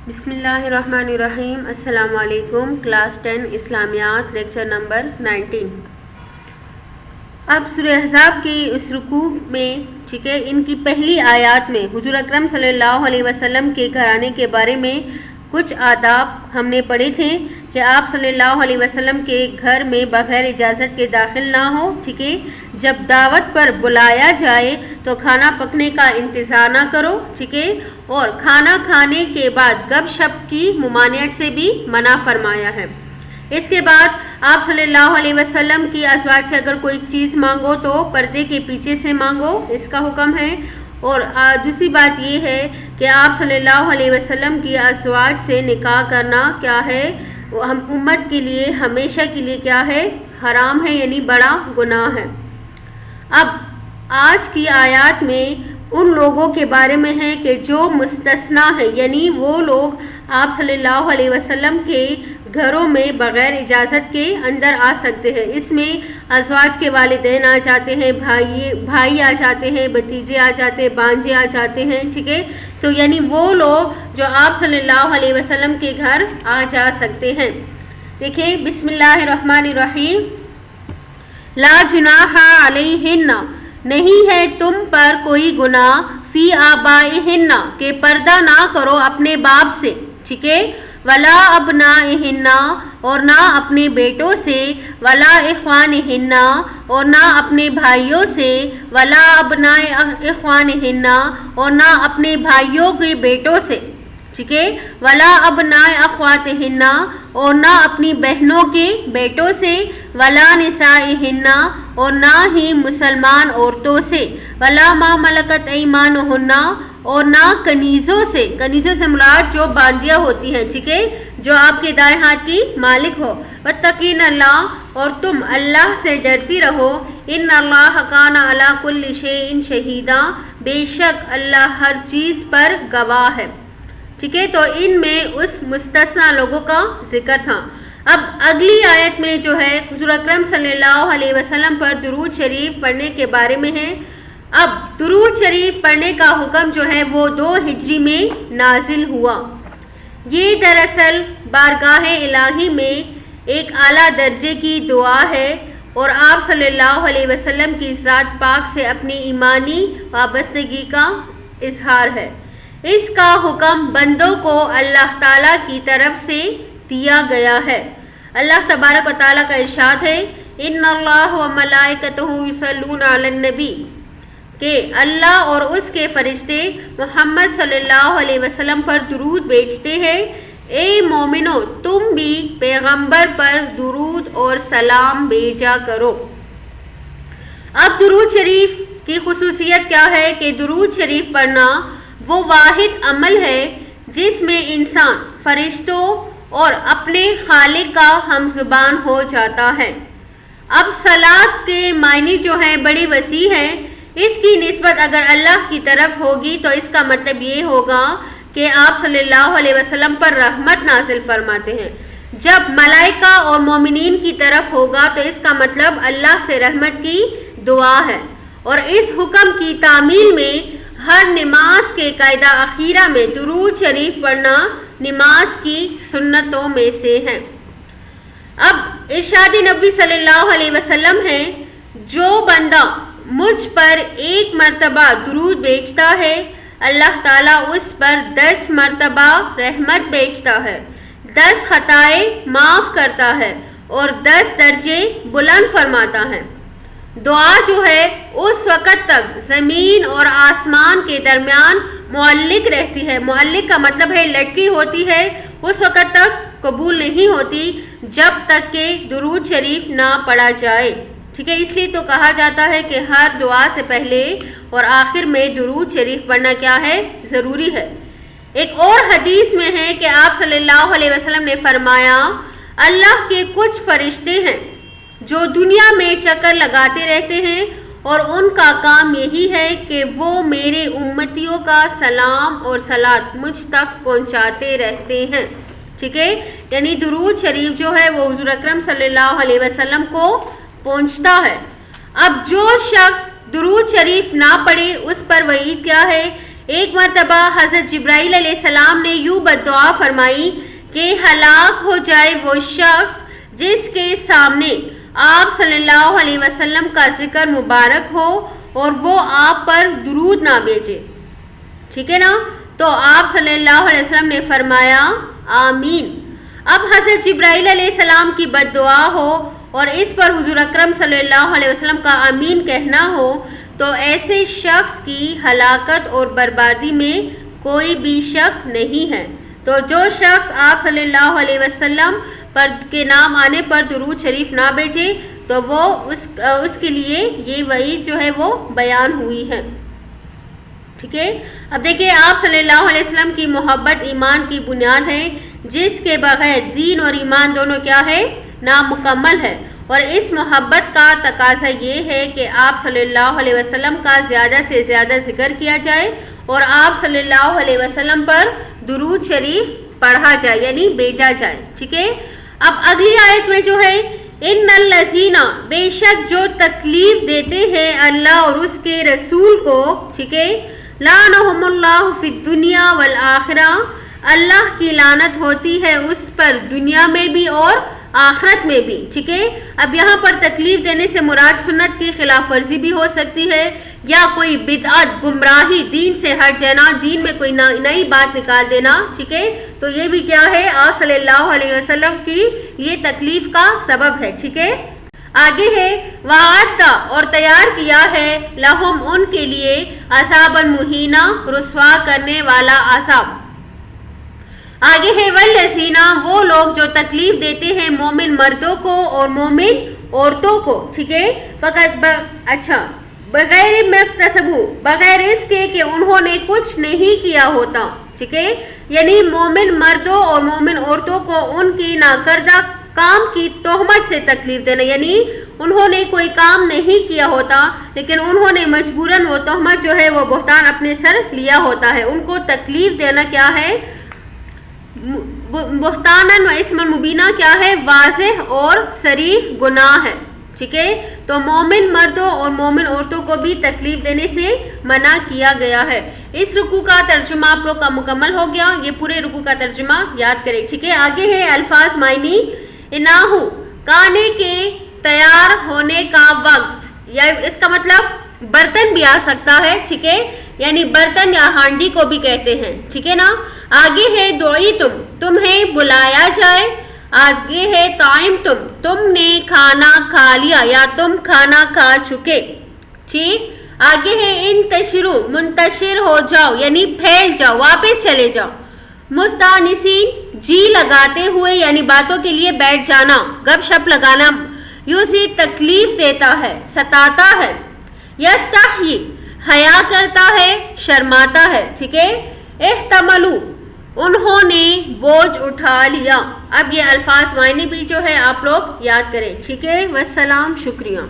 بسم اللہ الرحمن الرحیم. السلام علیکم. کلاس 10 اسلامیات لیکچر نمبر 19. اب سورہ احزاب کی اس رکوع میں ٹھیک ہے ان کی پہلی آیات میں حضور اکرم صلی اللہ علیہ وسلم کے گھرانے کے بارے میں کچھ آداب ہم نے پڑھے تھے کہ آپ صلی اللہ علیہ وسلم کے گھر میں بغیر اجازت کے داخل نہ ہو. ٹھیک ہے جب دعوت پر بلایا جائے تو کھانا پکنے کا انتظار نہ کرو. ٹھیک ہے اور کھانا کھانے کے بعد گپ شپ کی ممانعت سے بھی منع فرمایا ہے. اس کے بعد آپ صلی اللہ علیہ وسلم کی ازواج سے اگر کوئی چیز مانگو تو پردے کے پیچھے سے مانگو، اس کا حکم ہے. اور دوسری بات یہ ہے کہ آپ صلی اللہ علیہ وسلم کی ازواج سے نکاح کرنا کیا ہے، ہم امت کے لیے ہمیشہ کے لیے کیا ہے، حرام ہے، یعنی بڑا گناہ ہے. اب آج کی آیات میں ان لوگوں کے بارے میں ہے کہ جو مستثنا ہے، یعنی وہ لوگ آپ صلی اللہ علیہ وسلم کے گھروں میں بغیر اجازت کے اندر آ سکتے ہیں. اس میں ازواج کے والدین آ جاتے ہیں، بھائی آ جاتے ہیں، بھتیجے آ جاتے ہیں، بانجے آ جاتے ہیں. ٹھیک ہے تو یعنی وہ لوگ جو آپ صلی اللہ علیہ وسلم کے گھر آ جا سکتے ہیں. دیکھیں بسم اللہ الرحمن الرحیم. لا جناح علیہن، نہیں ہے تم پر کوئی گناہ، فی آبائہن، کہ پردہ نہ کرو اپنے باپ سے. ٹھیک ہے ولا ابنائہن، اور نہ اپنے بیٹوں سے، ولا اخوانہن، اور نہ اپنے بھائیوں سے، ولا ابناء اخوانہن، اور نہ اپنے بھائیوں کے بیٹوں سے. ٹھیک ہے ولا ابناء اخواتہن، اور نہ اپنی بہنوں کے بیٹوں سے، ولا نسائہن، اور نہ ہی مسلمان عورتوں سے، ولا ما ملکت ایمانہن، اور نہ کنیزوں سے. کنیزوں سے مراد جو باندیاں ہوتی ہیں، ٹھیک ہے جو آپ کے دائیں ہاتھ کی مالک ہو. واتقین اللہ، اور تم اللہ سے ڈرتی رہو. ان اللہ کان علی کل شیء شہیدا، بے شک اللہ ہر چیز پر گواہ ہے. ٹھیک ہے تو ان میں اس مستثنا لوگوں کا ذکر تھا. اب اگلی آیت میں جو ہے حضور اکرم صلی اللہ علیہ وسلم پر درود شریف پڑھنے کے بارے میں ہے. اب درود شریف پڑھنے کا حکم جو ہے وہ 2 ہجری میں نازل ہوا. یہ دراصل بارگاہ الہی میں ایک اعلیٰ درجے کی دعا ہے اور آپ صلی اللہ علیہ وسلم کی ذات پاک سے اپنی ایمانی وابستگی کا اظہار ہے. اس کا حکم بندوں کو اللہ تعالیٰ کی طرف سے دیا گیا ہے. اللہ تبارک و تعالیٰ کا ارشاد ہے ان اللہ و ملائکتہ یصلون علی النبی، کہ اللہ اور اس کے فرشتے محمد صلی اللہ علیہ وسلم پر درود بھیجتے ہیں. اے مومنو تم بھی پیغمبر پر درود اور سلام بھیجا کرو. اب درود شریف کی خصوصیت کیا ہے کہ درود شریف پڑھنا وہ واحد عمل ہے جس میں انسان فرشتوں اور اپنے خالق کا ہم زبان ہو جاتا ہے. اب صلاۃ کے معنی جو ہے بڑی وسیع ہے. اس کی نسبت اگر اللہ کی طرف ہوگی تو اس کا مطلب یہ ہوگا کہ آپ صلی اللہ علیہ وسلم پر رحمت نازل فرماتے ہیں. جب ملائکہ اور مومنین کی طرف ہوگا تو اس کا مطلب اللہ سے رحمت کی دعا ہے. اور اس حکم کی تعمیل میں ہر نماز کے قاعدہ اخیرہ میں درود شریف پڑھنا نماز کی سنتوں میں سے ہے. اب ارشاد نبی صلی اللہ علیہ وسلم ہے جو بندہ مجھ پر 1 مرتبہ درود بھیجتا ہے اللہ تعالیٰ اس پر 10 مرتبہ رحمت بھیجتا ہے، 10 خطائیں معاف کرتا ہے اور 10 درجے بلند فرماتا ہے. دعا جو ہے اس وقت تک زمین اور آسمان کے درمیان معلق رہتی ہے. معلق کا مطلب ہے لٹکی ہوتی ہے، اس وقت تک قبول نہیں ہوتی جب تک کہ درود شریف نہ پڑھا جائے. ٹھیک ہے اس لیے تو کہا جاتا ہے کہ ہر دعا سے پہلے اور آخر میں درود شریف پڑھنا کیا ہے، ضروری ہے. ایک اور حدیث میں ہے کہ آپ صلی اللہ علیہ وسلم نے فرمایا اللہ کے کچھ فرشتے ہیں جو دنیا میں چکر لگاتے رہتے ہیں اور ان کا کام یہی ہے کہ وہ میرے امتیوں کا سلام اور صلات مجھ تک پہنچاتے رہتے ہیں. ٹھیک ہے یعنی درود شریف جو ہے وہ حضور اکرم صلی اللہ علیہ وسلم کو پہنچتا ہے. اب جو شخص درود شریف نہ پڑھے اس پر وعید کیا ہے، ایک مرتبہ حضرت جبرائیل علیہ السلام نے یوں بددعا فرمائی کہ ہلاک ہو جائے وہ شخص جس کے سامنے آپ صلی اللہ علیہ وسلم کا ذکر مبارک ہو اور وہ آپ پر درود نہ بھیجے. ٹھیک ہے نا؟ تو آپ صلی اللہ علیہ وسلم نے فرمایا آمین. اب حضرت جبرائیل علیہ السلام کی بددعا ہو اور اس پر حضور اکرم صلی اللہ علیہ وسلم کا آمین کہنا ہو تو ایسے شخص کی ہلاکت اور بربادی میں کوئی بھی شک نہیں ہے. تو جو شخص آپ صلی اللہ علیہ وسلم پر کے نام آنے پر درود شریف نہ بھیجے تو وہ اس کے لیے یہ وعید جو ہے وہ بیان ہوئی ہے. ٹھیک ہے. اب دیکھیں آپ صلی اللہ علیہ وسلم کی محبت ایمان کی بنیاد ہے جس کے بغیر دین اور ایمان دونوں کیا ہے؟ نامکمل ہے. اور اس محبت کا تقاضا یہ ہے کہ آپ صلی اللہ علیہ وسلم کا زیادہ سے زیادہ ذکر کیا جائے اور آپ صلی اللہ علیہ وسلم پر درود شریف پڑھا جائے یعنی بھیجا جائے. ٹھیک ہے. اب اگلی آیت میں جو ہے ان الذین بے شک جو تکلیف دیتے ہیں اللہ اور اس کے رسول کو. ٹھیک ہے. لعنہم اللہ فی الدنیا والآخرہ اللہ کی لعنت ہوتی ہے اس پر دنیا میں بھی اور آخرت میں بھی. ٹھیک ہے. اب یہاں پر تکلیف دینے سے مراد سنت کی خلاف ورزی بھی ہو سکتی ہے یا کوئی بدعت گمراہی دین سے ہٹ جانا دین میں کوئی نئی بات نکال دینا. ٹھیک ہے. تو یہ بھی کیا ہے آپ صلی اللہ علیہ وسلم کی یہ تکلیف کا سبب ہے. ٹھیک ہے. آگے ہے وعدہ اور تیار کیا ہے لہم ان کے لیے عذاب المہینہ رسوا کرنے والا عذاب. آگے ہے والذین وہ لوگ جو تکلیف دیتے ہیں مومن مردوں کو اور مومن عورتوں کو. ٹھیک ہے. فقط بغیر مکتسبو بغیر اس کے کہ انہوں نے کچھ نہیں کیا ہوتا. ٹھیک ہے. یعنی مومن مردوں اور مومن عورتوں کو ان کی ناکردہ کام کی تہمت سے تکلیف دینا یعنی انہوں نے کوئی کام نہیں کیا ہوتا لیکن انہوں نے مجبوراً وہ تہمت جو ہے وہ بہتان اپنے سر لیا ہوتا ہے. ان کو تکلیف دینا کیا ہے؟ بہتاناً و اسم مبینہ کیا ہے؟ واضح اور صریح گناہ ہے. ٹھیک ہے. تو مومن مردوں اور مومن عورتوں کو بھی تکلیف دینے سے منع کیا گیا ہے. اس رکوع کا ترجمہ آپ لوگ کا مکمل ہو گیا. یہ پورے رکوع کا ترجمہ یاد کریں. ٹھیک ہے. آگے ہے الفاظ معنی. اناہو کھانے کے تیار ہونے کا وقت یا اس کا مطلب برتن بھی آ سکتا ہے. ٹھیک ہے. یعنی برتن یا ہانڈی کو بھی کہتے ہیں. ٹھیک ہے نا. آگے ہے دعی تمہیں بلایا جائے. آگے ہے طعام تم نے کھانا کھا لیا یا تم کھانا کھا چکے. ٹھیک. آگے ہے انتشرو منتشر ہو جاؤ یعنی پھیل جاؤ واپس چلے جاؤ. مستانسین جی لگاتے ہوئے یعنی باتوں کے لیے بیٹھ جانا گپ شپ لگانا. یوسی تکلیف دیتا ہے ستاتا ہے. یستحیی حیا کرتا ہے شرماتا ہے. ٹھیک ہے. احتملوا انہوں نے بوجھ اٹھا لیا. اب یہ الفاظ معنی بھی جو ہے آپ لوگ یاد کریں. ٹھیک ہے. والسلام. شکریہ.